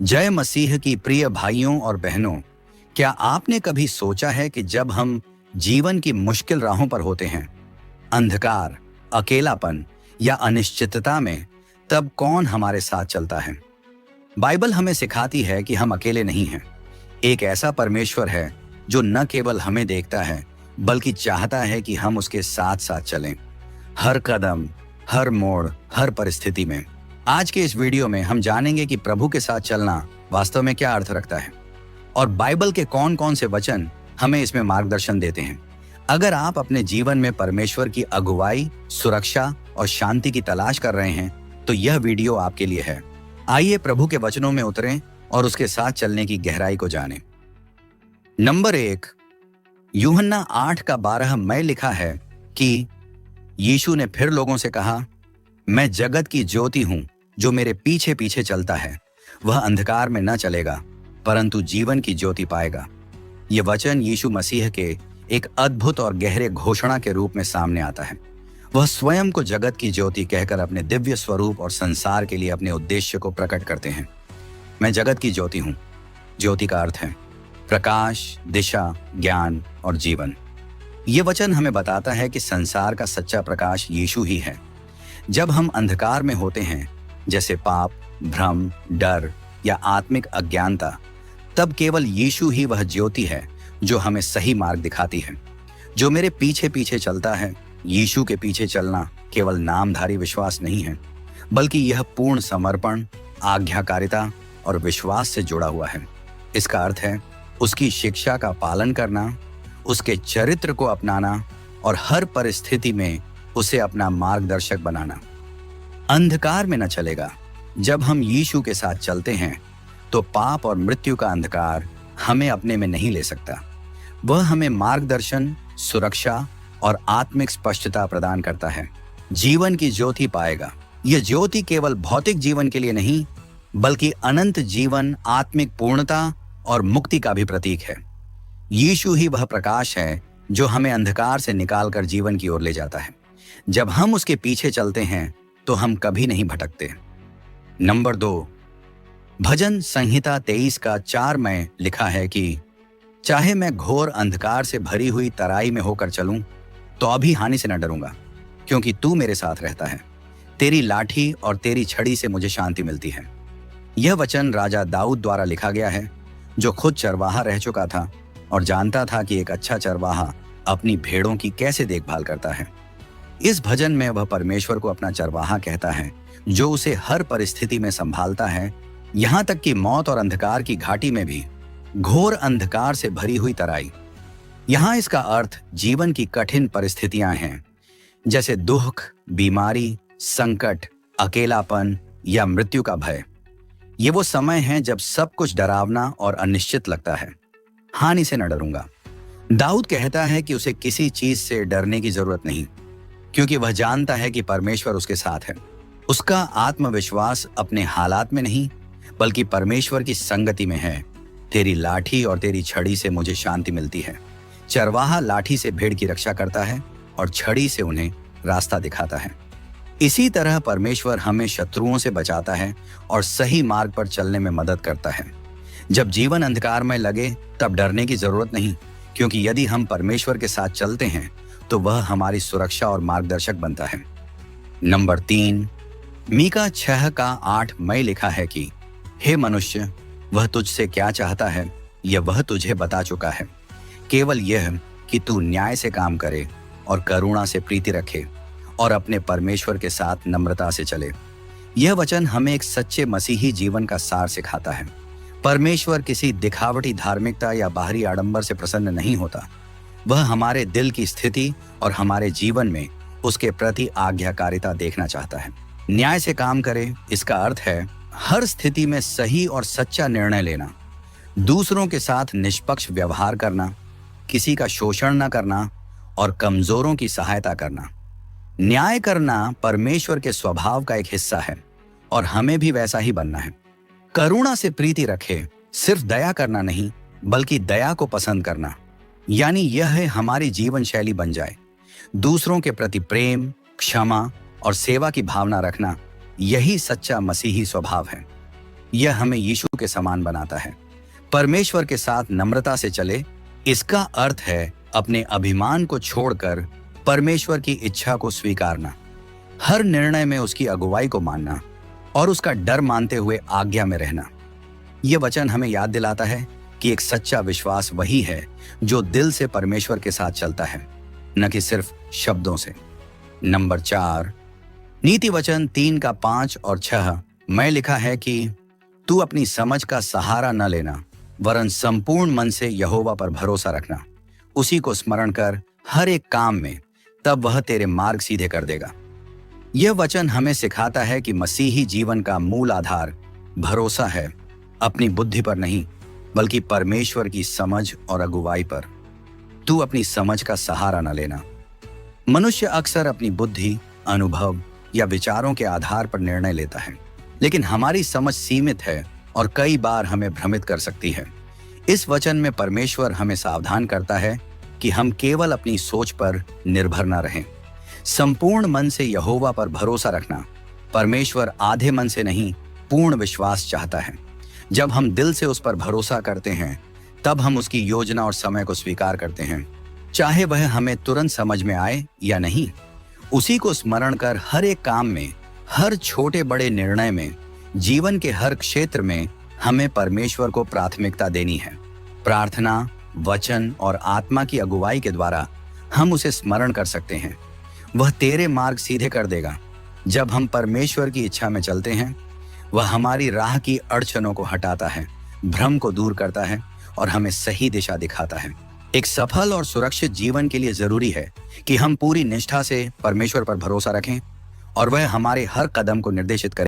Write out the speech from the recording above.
जय मसीह की प्रिय भाइयों और बहनों, क्या आपने कभी सोचा है कि जब हम जीवन की मुश्किल राहों पर होते हैं, अंधकार, अकेलापन या अनिश्चितता में, तब कौन हमारे साथ चलता है? बाइबल हमें सिखाती है कि हम अकेले नहीं हैं। एक ऐसा परमेश्वर है जो न केवल हमें देखता है, बल्कि चाहता है कि हम उसके साथ साथ चलें, हर कदम, हर मोड़, हर परिस्थिति में। आज के इस वीडियो में हम जानेंगे कि प्रभु के साथ चलना वास्तव में क्या अर्थ रखता है और बाइबल के कौन कौन से वचन हमें इसमें मार्गदर्शन देते हैं। अगर आप अपने जीवन में परमेश्वर की अगुवाई, सुरक्षा और शांति की तलाश कर रहे हैं, तो यह वीडियो आपके लिए है। आइए प्रभु के वचनों में उतरें और उसके साथ चलने की गहराई को जानें। नंबर 1, यूहन्ना 8:12 में लिखा है कि यीशु ने फिर लोगों से कहा, मैं जगत की ज्योति हूं। जो मेरे पीछे पीछे चलता है वह अंधकार में न चलेगा, परंतु जीवन की ज्योति पाएगा। यह वचन यीशु मसीह के एक अद्भुत और गहरे घोषणा के रूप में सामने आता है। वह स्वयं को जगत की ज्योति कहकर अपने दिव्य स्वरूप और संसार के लिए अपने उद्देश्य को प्रकट करते हैं। मैं जगत की ज्योति हूं। ज्योति का अर्थ है प्रकाश, दिशा, ज्ञान और जीवन। यह वचन हमें बताता है कि संसार का सच्चा प्रकाश यीशु ही है। जब हम अंधकार में होते हैं, जैसे पाप, भ्रम, डर या आत्मिक अज्ञानता, तब केवल यीशु ही वह ज्योति है जो हमें सही मार्ग दिखाती है। जो मेरे पीछे पीछे चलता है, यीशु के पीछे चलना केवल नामधारी विश्वास नहीं है, बल्कि यह पूर्ण समर्पण, आज्ञाकारिता और विश्वास से जुड़ा हुआ है। इसका अर्थ है उसकी शिक्षा का पालन करना, उसके चरित्र को अपनाना और हर परिस्थिति में उसे अपना मार्गदर्शक बनाना। अंधकार में न चलेगा। जब हम यीशु के साथ चलते हैं तो पाप और मृत्यु का अंधकार हमें अपने में नहीं ले सकता। वह हमें मार्गदर्शन, सुरक्षा और आत्मिक स्पष्टता प्रदान करता है। जीवन की ज्योति पाएगा। यह ज्योति केवल भौतिक जीवन के लिए नहीं, बल्कि अनंत जीवन, आत्मिक पूर्णता और मुक्ति का भी प्रतीक है। यीशु ही वह प्रकाश है जो हमें अंधकार से निकालकर जीवन की ओर ले जाता है। जब हम उसके पीछे चलते हैं तो हम कभी नहीं भटकते। नंबर 2, भजन संहिता 23:4 में लिखा है कि चाहे मैं घोर अंधकार से भरी हुई तराई में होकर चलूं, तो अभी हानि से न डरूंगा, क्योंकि तू मेरे साथ रहता है। तेरी लाठी और तेरी छड़ी से मुझे शांति मिलती है। यह वचन राजा दाऊद द्वारा लिखा गया है, जो खुद चरवाहा रह चुका था और जानता था कि एक अच्छा चरवाहा अपनी भेड़ों की कैसे देखभाल करता है। इस भजन में वह परमेश्वर को अपना चरवाहा कहता है, जो उसे हर परिस्थिति में संभालता है, यहां तक कि मौत और अंधकार की घाटी में भी। घोर अंधकार से भरी हुई तराई, यहां इसका अर्थ जीवन की कठिन परिस्थितियां हैं, जैसे दुख, बीमारी, संकट, अकेलापन या मृत्यु का भय। ये वो समय है जब सब कुछ डरावना और अनिश्चित लगता है। हानि से न डरूंगा। दाऊद कहता है कि उसे किसी चीज से डरने की जरूरत नहीं, क्योंकि वह जानता है कि परमेश्वर उसके साथ है। उसका आत्मविश्वास अपने हालात में नहीं, बल्कि परमेश्वर की संगति में है। तेरी लाठी और तेरी छड़ी से मुझे शांति मिलती है। चरवाहा लाठी से भेड़ की रक्षा करता है और छड़ी से उन्हें रास्ता दिखाता है। इसी तरह परमेश्वर हमें शत्रुओं से बचाता है और सही मार्ग पर चलने में मदद करता है। जब जीवन अंधकार में लगे, तब डरने की जरूरत नहीं, क्योंकि यदि हम परमेश्वर के साथ चलते हैं तो वह हमारी सुरक्षा और मार्गदर्शक बनता है। नंबर 3, मीका 6:8 में लिखा है कि हे मनुष्य, वह तुझसे क्या चाहता है, यह वह तुझे बता चुका है। केवल यह कि तू न्याय से काम करे और करुणा से प्रीति रखे और अपने परमेश्वर के साथ नम्रता से चले। यह वचन हमें एक सच्चे मसीही जीवन का सार सिखाता है। परमेश्वर किसी दिखावटी धार्मिकता या बाहरी आडंबर से प्रसन्न नहीं होता। वह हमारे दिल की स्थिति और हमारे जीवन में उसके प्रति आज्ञाकारिता देखना चाहता है। न्याय से काम करे, इसका अर्थ है हर स्थिति में सही और सच्चा निर्णय लेना, दूसरों के साथ निष्पक्ष व्यवहार करना, किसी का शोषण न करना और कमजोरों की सहायता करना। न्याय करना परमेश्वर के स्वभाव का एक हिस्सा है और हमें भी वैसा ही बनना है। करुणा से प्रीति रखे, सिर्फ दया करना नहीं, बल्कि दया को पसंद करना, यानी यह हमारी जीवन शैली बन जाए। दूसरों के प्रति प्रेम, क्षमा और सेवा की भावना रखना, यही सच्चा मसीही स्वभाव है। यह हमें यीशु के समान बनाता है। परमेश्वर के साथ नम्रता से चले, इसका अर्थ है अपने अभिमान को छोड़कर परमेश्वर की इच्छा को स्वीकारना, हर निर्णय में उसकी अगुवाई को मानना और उसका डर मानते हुए आज्ञा में रहना। यह वचन हमें याद दिलाता है कि एक सच्चा विश्वास वही है जो दिल से परमेश्वर के साथ चलता है, न कि सिर्फ शब्दों से। नंबर 4, नीति वचन 3 का 5 और 6 में लिखा है कि तू अपनी समझ का सहारा न लेना, वरन संपूर्ण मन से यहोवा पर भरोसा रखना। उसी को स्मरण कर हर एक काम में, तब वह तेरे मार्ग सीधे कर देगा। यह वचन हमें सिखाता है कि मसीही जीवन का मूल आधार भरोसा है, अपनी बुद्धि पर नहीं बल्कि परमेश्वर की समझ और अगुवाई पर। तू अपनी समझ का सहारा न लेना। मनुष्य अक्सर अपनी बुद्धि, अनुभव या विचारों के आधार पर निर्णय लेता है, लेकिन हमारी समझ सीमित है और कई बार हमें भ्रमित कर सकती है। इस वचन में परमेश्वर हमें सावधान करता है कि हम केवल अपनी सोच पर निर्भर न रहें। संपूर्ण मन से यहोवा पर भरोसा रखना। परमेश्वर आधे मन से नहीं, पूर्ण विश्वास चाहता है। जब हम दिल से उस पर भरोसा करते हैं, तब हम उसकी योजना और समय को स्वीकार करते हैं, चाहे वह हमें तुरंत समझ में आए या नहीं। उसी को स्मरण कर हर एक काम में, हर छोटे बड़े निर्णय में, जीवन के हर क्षेत्र में हमें परमेश्वर को प्राथमिकता देनी है। प्रार्थना, वचन और आत्मा की अगुवाई के द्वारा हम उसे स्मरण कर सकते हैं। वह तेरे मार्ग सीधे कर देगा। जब हम परमेश्वर की इच्छा में चलते हैं, वह हमारी राह की अड़चनों को हटाता है, भ्रम को दूर करता है और हमें सही दिशा दिखाता है। एक सफल और सुरक्षित जीवन के लिए जरूरी है कि हम पूरी निष्ठा से परमेश्वर पर भरोसा रखें और वह हमारे हर कदम को निर्देशित करें।